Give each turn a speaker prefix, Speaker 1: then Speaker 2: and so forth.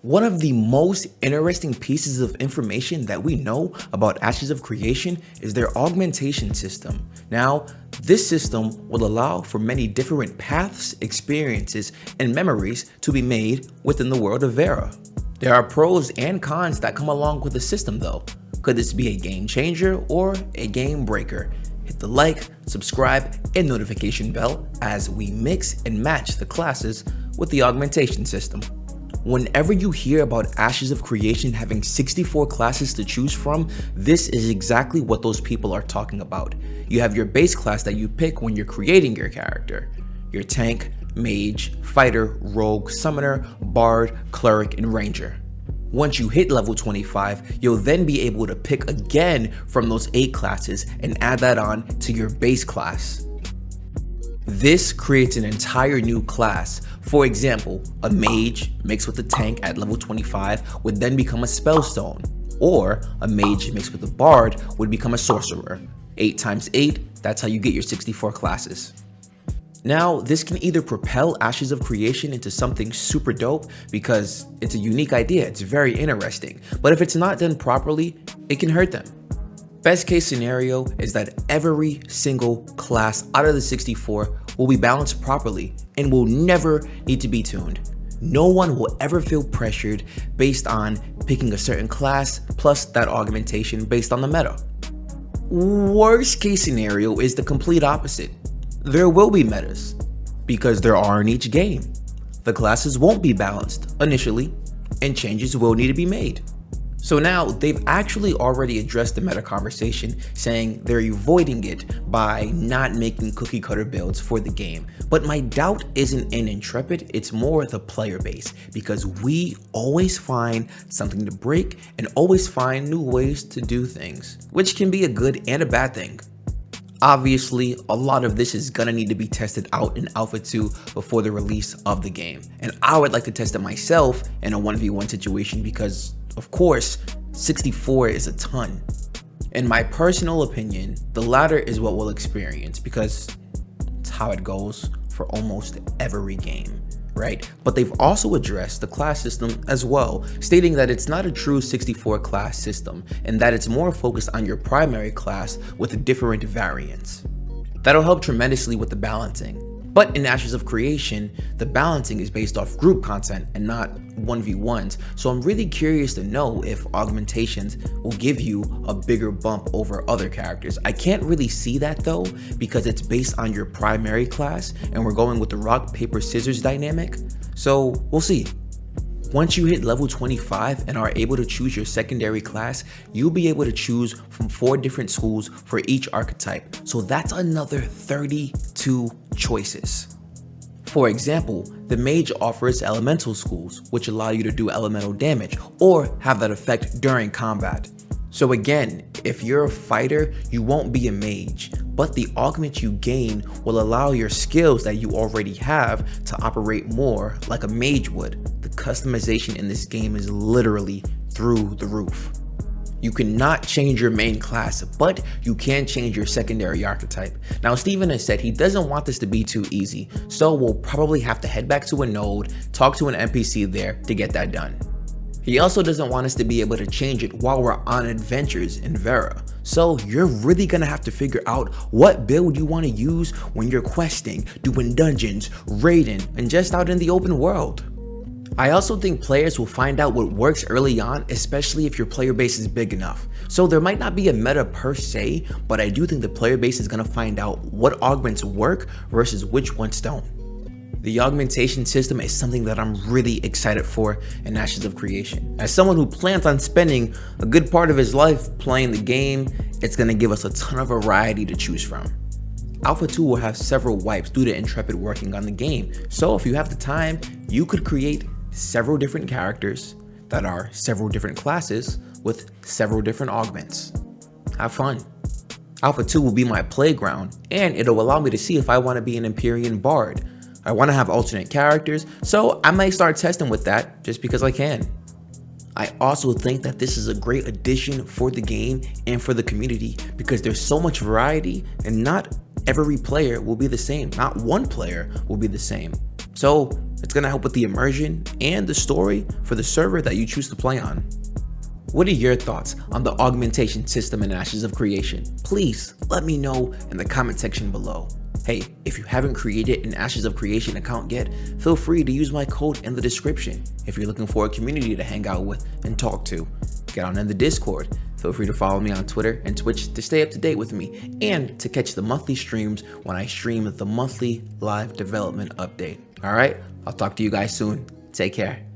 Speaker 1: One of the most interesting pieces of information that we know about Ashes of Creation is their augmentation system. Now, this system will allow for many different paths, experiences, and memories to be made within the world of Vera. There are pros and cons that come along with the system though. Could this be a game changer or a game breaker? Hit the like, subscribe, and notification bell as we mix and match the classes with the augmentation system. Whenever you hear about Ashes of Creation having 64 classes to choose from, this is exactly what those people are talking about. You have your base class that you pick when you're creating your character. Your tank, mage, fighter, rogue, summoner, bard, cleric, and ranger. Once you hit level 25, you'll then be able to pick again from those 8 classes and add that on to your base class. This creates an entire new class. For example, a mage mixed with a tank at level 25 would then become a spellstone, or a mage mixed with a bard would become a sorcerer. 8 times 8, that's how you get your 64 classes. Now, this can either propel Ashes of Creation into something super dope because it's a unique idea, it's very interesting, but if it's not done properly, it can hurt them. Best case scenario is that every single class out of the 64 will be balanced properly and will never need to be tuned. No one will ever feel pressured based on picking a certain class plus that augmentation based on the meta. Worst case scenario is the complete opposite. There will be metas, because there are in each game. The classes won't be balanced initially, and changes will need to be made. So now they've actually already addressed the meta conversation, saying they're avoiding it by not making cookie cutter builds for the game. But my doubt isn't in Intrepid, it's more the player base, because we always find something to break and always find new ways to do things, which can be a good and a bad thing. Obviously, a lot of this is gonna need to be tested out in Alpha 2 before the release of the game. And I would like to test it myself in a 1v1 situation because, of course, 64 is a ton. In my personal opinion, the latter is what we'll experience because it's how it goes for almost every game, right? But they've also addressed the class system as well, stating that it's not a true 64 class system and that it's more focused on your primary class with different variants. That'll help tremendously with the balancing. But in Ashes of Creation, the balancing is based off group content and not 1v1s, so I'm really curious to know if augmentations will give you a bigger bump over other characters. I can't really see that though, because it's based on your primary class and we're going with the rock, paper, scissors dynamic, so we'll see. Once you hit level 25 and are able to choose your secondary class, you'll be able to choose from 4 different schools for each archetype. So that's another 32 choices. For example, the mage offers elemental schools, which allow you to do elemental damage or have that effect during combat. So again, if you're a fighter, you won't be a mage, but the augment you gain will allow your skills that you already have to operate more like a mage would. The customization in this game is literally through the roof. You cannot change your main class, but you can change your secondary archetype. Now, Steven has said he doesn't want this to be too easy, so we'll probably have to head back to a node, talk to an NPC there to get that done. He also doesn't want us to be able to change it while we're on adventures in Vera. So you're really gonna have to figure out what build you want to use when you're questing, doing dungeons, raiding, and just out in the open world. I also think players will find out what works early on, especially if your player base is big enough. So there might not be a meta per se, but I do think the player base is gonna find out what augments work versus which ones don't. The augmentation system is something that I'm really excited for in Ashes of Creation. As someone who plans on spending a good part of his life playing the game, it's going to give us a ton of variety to choose from. Alpha 2 will have several wipes due to Intrepid working on the game, so if you have the time, you could create several different characters that are several different classes with several different augments. Have fun. Alpha 2 will be my playground, and it'll allow me to see if I want to be an Empyrean Bard. I want to have alternate characters, so I might start testing with that just because I can. I also think that this is a great addition for the game and for the community because there's so much variety and not every player will be the same. Not one player will be the same. So it's going to help with the immersion and the story for the server that you choose to play on. What are your thoughts on the augmentation system in Ashes of Creation? Please let me know in the comment section below. Hey, if you haven't created an Ashes of Creation account yet, feel free to use my code in the description. If you're looking for a community to hang out with and talk to, get on in the Discord. Feel free to follow me on Twitter and Twitch to stay up to date with me and to catch the monthly streams when I stream the monthly live development update. All right, I'll talk to you guys soon. Take care.